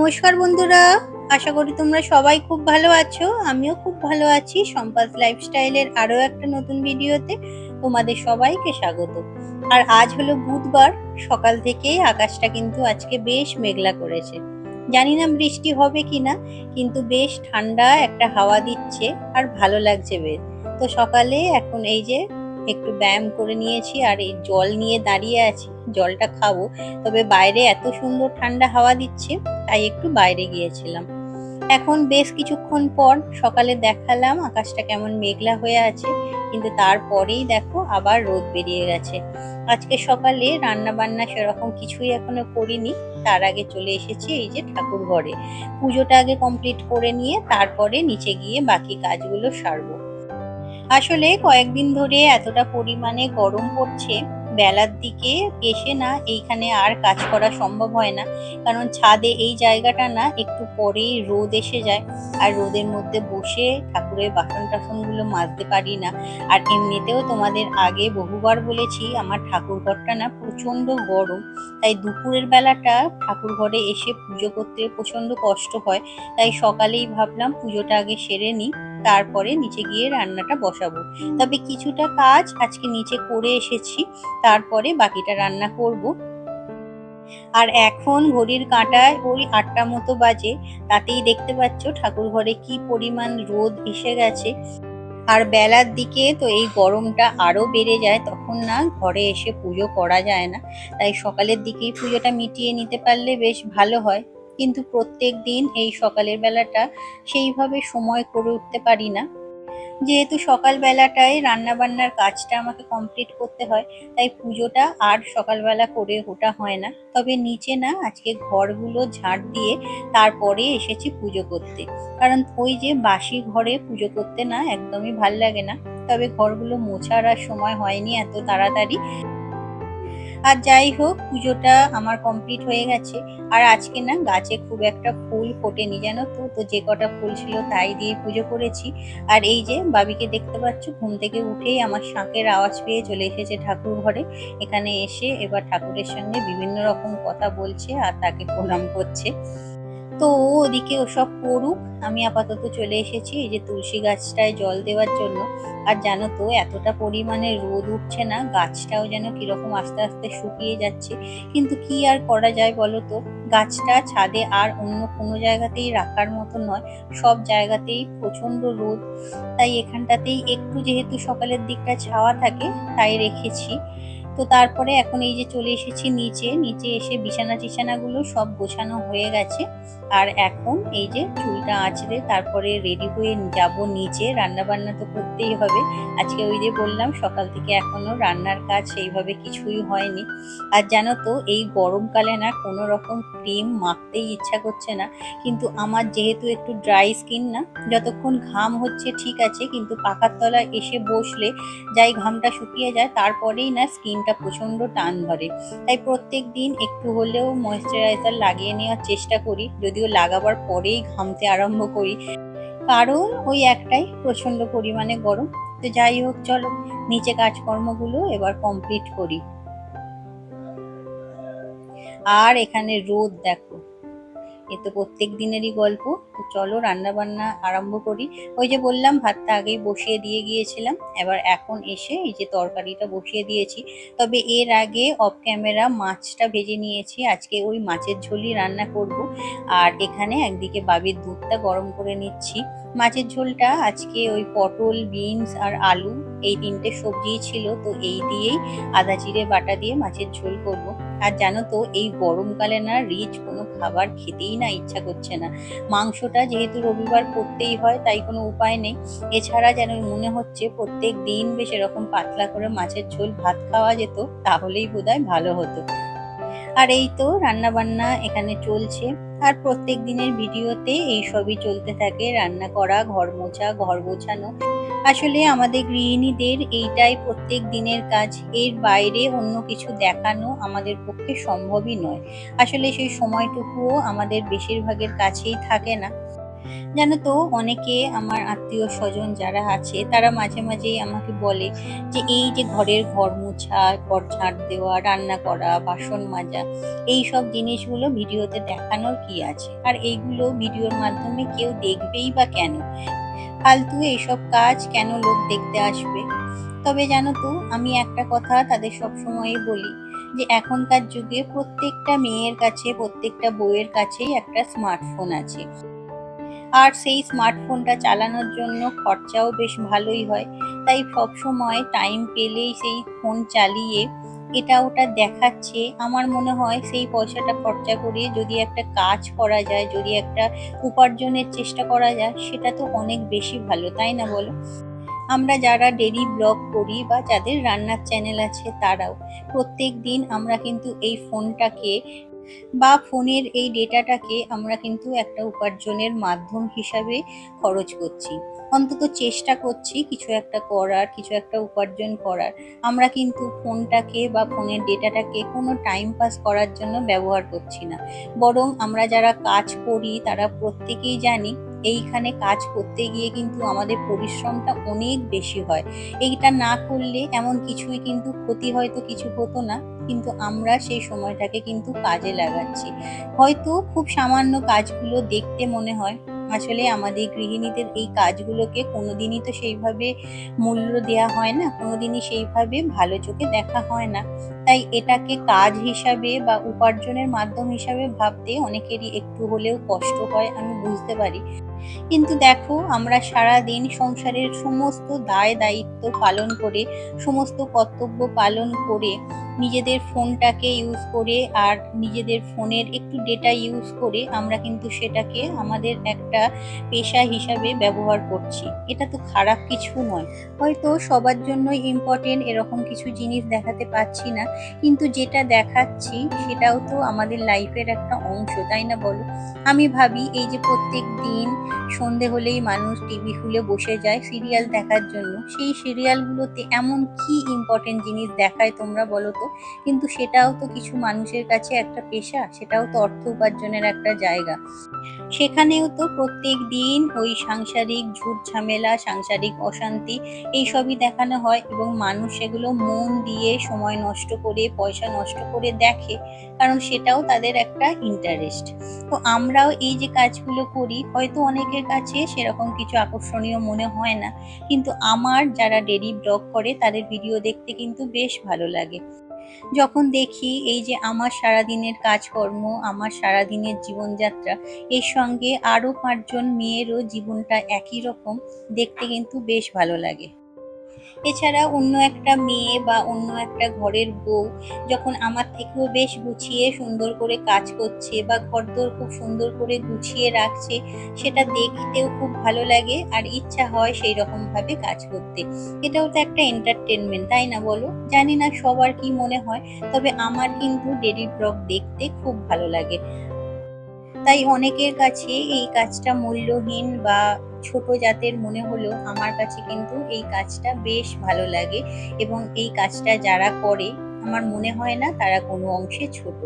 নমস্কার বন্ধুরা, আশা করি তোমরা সবাই খুব ভালো আছো। আমিও খুব ভালো আছি। সম্পাস লাইফস্টাইলের আরও একটা নতুন ভিডিওতে তোমাদের সবাইকে স্বাগত। আর আজ হলো বুধবার, সকাল থেকেই আকাশটা কিন্তু আজকে বেশ মেঘলা করেছে। জানি না বৃষ্টি হবে কিনা, কিন্তু বেশ ঠান্ডা একটা হাওয়া দিচ্ছে আর ভালো লাগছে বেশ। তো সকালে এখন এই যে একটু ব্যায়াম করে নিয়েছি আর এই জল নিয়ে দাঁড়িয়ে আছি, জলটা খাবো। তবে বাইরে এত সুন্দর ঠান্ডা হাওয়া দিচ্ছে, তাই একটু বাইরে গিয়েছিলাম। এখন বেশ কিছুক্ষণ পর সকালে দেখালাম আকাশটা কেমন মেঘলা হয়ে আছে, কিন্তু তারপরেই দেখো আবার রোদ বেরিয়ে গেছে। আজকে সকালে রান্না বান্না সেরকম কিছুই এখনো করিনি। তার আগে চলে এসেছি এই যে ঠাকুর ঘরে। পুজোটা আগে কমপ্লিট করে নিয়ে তারপরে নিচে গিয়ে বাকি কাজগুলো সারবো। আসলে কয়েকদিন ধরে এতটা পরিমাণে গরম পড়ছে, বেলার দিকে এসে না এইখানে আর কাজ করা সম্ভব হয় না। কারণ ছাদে এই জায়গাটা না একটু পরেই রোদ এসে যায়, আর রোদের মধ্যে বসে ঠাকুরের বাসন টাসন গুলো মাজতে পারি না। আর এমনিতেও তোমাদের আগে বহুবার বলেছি আমার ঠাকুর ঘরটা না প্রচন্ড গরম, তাই দুপুরের বেলাটা ঠাকুর ঘরে এসে পুজো করতে প্রচন্ড কষ্ট হয়। তাই সকালেই ভাবলাম পুজোটা আগে সেরে নিই, তারপরে নিচে গিয়ে রান্নাটা বসাবো। তবে কিছুটা কাজ আজকে নিচে করে এসেছি, তারপরে বাকিটা রান্না করব। আর এখন ঘড়ির কাঁটায় ওই ৮টা মতো বাজে, তাতেই দেখতে পাচ্ছ ঠাকুর ঘরে কি পরিমাণ রোদ এসে গেছে। আর বেলার দিকে তো এই গরমটা আরো বেড়ে যায়, তখন না ঘরে এসে পুজো করা যায় না। তাই সকালের দিকেই পুজোটা মিটিয়ে নিতে পারলে বেশ ভালো হয়। কিন্তু প্রত্যেক দিন এই সকালের বেলাটা সেইভাবে সময় করে উঠতে পারি না। যেহেতু সকালবেলাটায় রান্নাবান্নার কাজটা আমাকে কমপ্লিট করতে হয়, তাই পুজোটা আর সকালবেলা করে ওঠা হয় না। তবে নিচে না আজকে ঘরগুলো ঝাড় দিয়ে তারপরে এসেছি পুজো করতে। কারণ ওই যে বাসি ঘরে পুজো করতে না একদমই ভাল লাগে না। তবে ঘরগুলো মোছার আর সময় হয়নি এত তাড়াতাড়ি। আর যাই হোক, পুজোটা আমার কমপ্লিট হয়ে গেছে। আর আজকে না গাছে খুব একটা ফুল ফোটেনি জানো তো, তো যে কটা ফুল ছিল তাই দিয়ে পুজো করেছি। আর এই যে বাবিকে দেখতে পাচ্ছ, ঘুম থেকে উঠেই আমার শাঁখের আওয়াজ পেয়ে চলে এসেছে ঠাকুর ঘরে। এখানে এসে এবার ঠাকুরের সঙ্গে বিভিন্ন রকম কথা বলছে আর তাকে প্রণাম করছে। তো ও ওদিকে ওসব করুক, আমি আপাতত চলে এসেছি এই যে তুলসী গাছটায় জল দেওয়ার জন্য। আর জানো তো এতটা পরিমাণে রোদ উঠছে না, গাছটাও যেন কিরকম আস্তে আস্তে শুকিয়ে যাচ্ছে। কিন্তু কি আর করা যায় বলো তো, গাছটা ছাদে আর অন্য কোনো জায়গাতেই রাখার মতো নয়। সব জায়গাতেই প্রচন্ড রোদ, তাই এখানটাতেই একটু যেহেতু সকালের দিকটা ছাওয়া থাকে তাই রেখেছি। তো তারপরে এখন এই যে চলে এসেছি নিচে, নিচে এসে বিছানা টিছানাগুলো সব গোছানো হয়ে গেছে। আর এখন এই যে চুলটা আঁচড়ে তারপরে রেডি হয়ে যাব নিচে, রান্না বান্না তো করতেই হবে। আজকে ওই যে বললাম সকাল থেকে এখনো রান্নার কাজ সেইভাবে কিছুই হয়নি। আর জানো তো এই গরমকালে না কোনো রকম ক্রিম মাখতেই ইচ্ছা করছে না। কিন্তু আমার যেহেতু একটু ড্রাই স্কিন না, যতক্ষণ ঘাম হচ্ছে ঠিক আছে, কিন্তু পাখার তলায় এসে বসলে যাই ঘামটা শুকিয়ে যায় তারপরেই না স্কিনটা প্রচন্ড টান ধরে। তাই প্রত্যেক দিন একটু হলেও ময়েশ্চারাইজার লাগিয়ে নেওয়ার চেষ্টা করি, যদিও লাগাবার পরেই ঘামতে আরম্ভ করি। কারণ ওই একটাই, প্রচন্ড পরিমাণে গরম। তো যাই হোক, চলো নিচে কাজকর্মগুলো এবার কমপ্লিট করি। আর এখানে রোদ দেখো, এ তো প্রত্যেক দিনেরই গল্প। তো চলো রান্না বান্না আরম্ভ করি। ওই যে বললাম ভাতটা আগেই বসিয়ে দিয়ে গিয়েছিলাম, এবার এখন এসে এই যে তরকারিটা বসিয়ে দিয়েছি। তবে এর আগে অফ ক্যামেরা মাছটা ভেজে নিয়েছি, আজকে ওই মাছের ঝোলই রান্না করব। আর এখানে একদিকে বাবির দুধটা গরম করে নিচ্ছি। মাছের ঝোলটা আজকে ওই পটল, বিনস আর আলু, এই তিনটে সবজি ছিল, তো এই দিয়েই আদা জিরে বাটা দিয়ে মাছের ঝোল করব। আর জানো তো এই গরমকালে না রিচ কোনো খাবার খেতেই না ইচ্ছা করছে না। মাংসটা যেহেতু রবিবার করতেই হয় তাই কোনো উপায় নেই। এছাড়া যেন মনে হচ্ছে প্রত্যেক দিন বেশ এরকম পাতলা করে মাছের ঝোল ভাত খাওয়া যেত, তাহলেই বোধহয় ভালো হতো। আর এই তো রান্না বান্না এখানে চলছে। আর প্রত্যেক দিনের ভিডিওতে এই সবই চলতে থাকে, রান্না করা, ঘর মোছা, ঘর গোছানো। আসলে আমাদের গৃহিণীদের এইটাই প্রত্যেক দিনের কাজ। এর বাইরে অন্য কিছু দেখানো আমাদের পক্ষে সম্ভবই নয়। আসলে সেই সময়টুকুও আমাদের বেশিরভাগের কাছেই থাকে না। জানো তো, অনেকে আমার আত্মীয় স্বজন যারা আছে তারা মাঝে মাঝেই আমাকে বলে যে এই যে ঘর মোছা, ঘর ঝাড় দেওয়া, রান্না করা, বাসন মাজা, এই সব জিনিসগুলো ভিডিওতে দেখানোর কি আছে, আর এইগুলো ভিডিওর মাধ্যমে কেউ দেখবেই বা কেন? ফালতু এইসব কাজ কেন লোক দেখতে আসবে? তবে জানো তো, আমি একটা কথা তাদের সবসময়ই বলি যে এখনকার যুগে প্রত্যেকটা মেয়ের কাছে, প্রত্যেকটা বউয়ের কাছেই একটা স্মার্টফোন আছে। আর সেই স্মার্টফোনটা চালানোর জন্য খরচাও বেশ ভালোই হয়। তাই সবসময় টাইম পেলেই সেই ফোন চালিয়ে এটা ওটা দেখাচ্ছে। আমার মনে হয় সেই পয়সাটা খরচা করে যদি একটা কাজ করা যায়, যদি একটা উপার্জনের চেষ্টা করা যায়, সেটা তো অনেক বেশি ভালো, তাই না বলো? আমরা যারা ডেইলি ব্লগ করি বা যাদের রান্নার চ্যানেল আছে তারাও প্রত্যেক দিন আমরা কিন্তু এই ফোনটাকে বা ফোনের এই ডেটাটাকে আমরা কিন্তু একটা উপার্জনের মাধ্যম হিসাবে খরচ করছি। অন্তত চেষ্টা করছি কিছু একটা করার, কিছু একটা উপার্জন করার। আমরা কিন্তু ফোনটাকে বা ফোনের ডেটাটাকে কোনো টাইম পাস করার জন্য ব্যবহার করছি না। বরং আমরা যারা কাজ করি তারা প্রত্যেকেই জানি এইখানে কাজ করতে গিয়ে কিন্তু আমাদের পরিশ্রমটা অনেক বেশি হয়। এইটা না করলে এমন কিছুই কিন্তু ক্ষতি হয়তো কিছু হতো না, কিন্তু আমরা সেই সময়টাকে কিন্তু কাজে লাগাচ্ছি। হয়তো খুব সামান্য কাজগুলো দেখতে মনে হয়, আসলে আমাদের গৃহিণীদের এই কাজগুলোকে কোনোদিনই তো সেইভাবে মূল্য দেওয়া হয় না, কোনোদিনই সেইভাবে ভালো চোখে দেখা হয় না। তাই এটাকে কাজ হিসাবে বা উপার্জনের মাধ্যম হিসাবে ভাবতে অনেকেরই একটু হলেও কষ্ট হয়, আমি বুঝতে পারি। কিন্তু দেখো, আমরা সারাদিন সংসারের সমস্ত দায় দায়িত্ব পালন করে, সমস্ত কর্তব্য পালন করে, নিজেদের ফোনটাকে ইউজ করে আর নিজেদের ফোনের একটু ডেটা ইউজ করে আমরা কিন্তু সেটাকে আমাদের একটা পেশা হিসাবে ব্যবহার করছি। এটা তো খারাপ কিছু নয়। হয়তো সবার জন্য ইম্পর্টেন্ট এরকম কিছু জিনিস দেখাতে পারছি না, কিন্তু যেটা দেখাচ্ছি সেটাও তো আমাদের লাইফের একটা অংশ, তাই না বলো? আমি ভাবি এই যে প্রত্যেক দিন সন্ধে হলেই মানুষ টিভি খুলে বসে যায় সিরিয়াল দেখার জন্য, সেই সিরিয়ালগুলোতে এমন কি ইম্পর্টেন্ট জিনিস দেখায় তোমরা বলো তো? কিন্তু সেটাও তো কিছু মানুষের কাছে একটা পেশা, সেটাও তো অর্থ উপার্জনের একটা জায়গা। সেখানেও তো প্রত্যেক দিন ওই সাংসারিক ঝুট ঝামেলা, সাংসারিক অশান্তি, এইসবই দেখানো হয় এবং মানুষ সেগুলো মন দিয়ে সময় নষ্ট করে, পয়সা নষ্ট করে দেখে, কারণ সেটাও তাদের একটা ইন্টারেস্ট। তো আমরাও এই যে কাজগুলো করি, হয়তো অনেকের কাছে সেরকম কিছু আকর্ষণীয় মনে হয় না, কিন্তু আমার যারা ডেইলি ব্লগ করে তাদের ভিডিও দেখতে কিন্তু বেশ ভালো লাগে। যখন দেখি এই যে আমার সারাদিনের কাজকর্ম, আমার সারাদিনের জীবনযাত্রা, এর সঙ্গে আরো ৫ জন মেয়েরও জীবনটা একই রকম, দেখতে কিন্তু বেশ ভালো লাগে। এছাড়া অন্য একটা মেয়ে বা অন্য একটা ঘরের বউ যখন আমার থেকেও বেশ গুছিয়ে সুন্দর করে কাজ করছে বা ঘরদোর খুব সুন্দর করে গুছিয়ে রাখছে, সেটা দেখতেও খুব ভালো লাগে আর ইচ্ছা হয় সেই রকম ভাবে কাজ করতে। এটাও তো একটা এন্টারটেনমেন্ট, তাই না বলো? জানি না সবার কি মনে হয়, তবে আমার কিন্তু ডেইলি ব্লগ দেখতে খুব ভালো লাগে। তাই অনেকের কাছে এই কাজটা মূল্যহীন বা ছোট জাতের মনে হলেও আমার কাছে কিন্তু এই কাজটা বেশ ভালো লাগে, এবং এই কাজটা যারা করে আমার মনে হয় না তারা কোনো অংশে ছোট।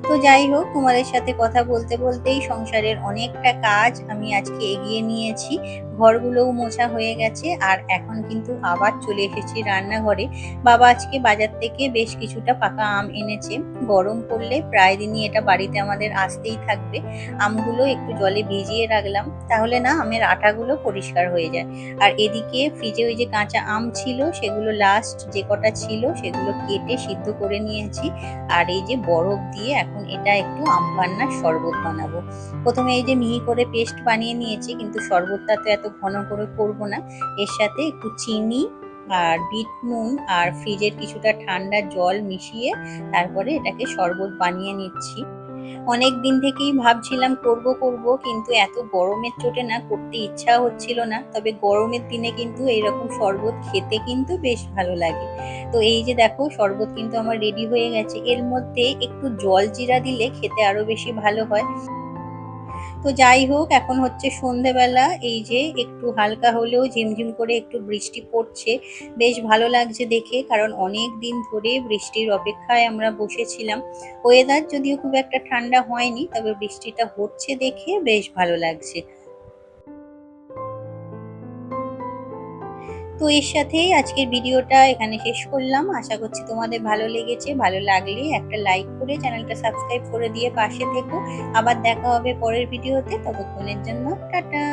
তো যাই হোক, তোমাদের সাথে কথা বলতে বলতেই সংসারের অনেকটা কাজ আমি আজকে এগিয়ে নিয়েছি। ঘরগুলোও মোছা হয়ে গেছে আর এখন কিন্তু আবার চলে এসেছি রান্নাঘরে। বাবা আজকে বাজার থেকে বেশ কিছুটা পাকা আম এনেছে। গরম পড়লে প্রায় দিনই এটা বাড়িতে আমাদের আসতেই থাকবে। আমগুলো একটু জলে ভিজিয়ে রাখলাম, তাহলে না আমের আঠাগুলো পরিষ্কার হয়ে যায়। আর এদিকে ফ্রিজে ওই যে কাঁচা আম ছিল, সেগুলো লাস্ট যে কটা ছিল সেগুলো কেটে সিদ্ধ করে নিয়েছি। আর এই যে বরফ দিয়ে এখন এটা একটু আম পান্নার শরবত বানাবো। প্রথমে এই যে মিহি করে পেস্ট বানিয়ে নিয়েছি, কিন্তু শরবতটা তো এত ঘন করে করবো না। এর সাথে একটু চিনি আর বিট নুন আর ফ্রিজের কিছুটা ঠান্ডা জল মিশিয়ে তারপরে এটাকে শরবত বানিয়ে নিচ্ছি। অনেক দিন থেকেই ভাবছিলাম করব করব, কিন্তু এত গরমের চোটে না করতে ইচ্ছা হচ্ছিল না। তবে গরমের দিনে কিন্তু এইরকম শরবত খেতে কিন্তু বেশ ভালো লাগে। তো এই যে দেখো, শরবত কিন্তু আমার রেডি হয়ে গেছে। এর মধ্যে একটু জল জিরা দিলে খেতে আরো বেশি ভালো হয়। তো যাই হোক, এখন হচ্ছে সন্ধেবেলা, এই যে একটু হালকা হলেও ঝিমঝিম করে একটু বৃষ্টি পড়ছে। বেশ ভালো লাগছে দেখে, কারণ অনেক দিন ধরে বৃষ্টির অপেক্ষায় আমরা বসেছিলাম। ওয়েদার যদিও খুব একটা ঠান্ডা হয়নি, তবে বৃষ্টিটা হচ্ছে দেখে বেশ ভালো লাগছে। তো এর সাথেই আজকের ভিডিওটা এখানে শেষ করলাম। আশা করছি তোমাদের ভালো লেগেছে। ভালো লাগলে একটা লাইক করে চ্যানেলটা সাবস্ক্রাইব করে দিয়ে পাশে থেকো। আবার দেখা হবে পরের ভিডিওতে। ততক্ষণের জন্য টাটা।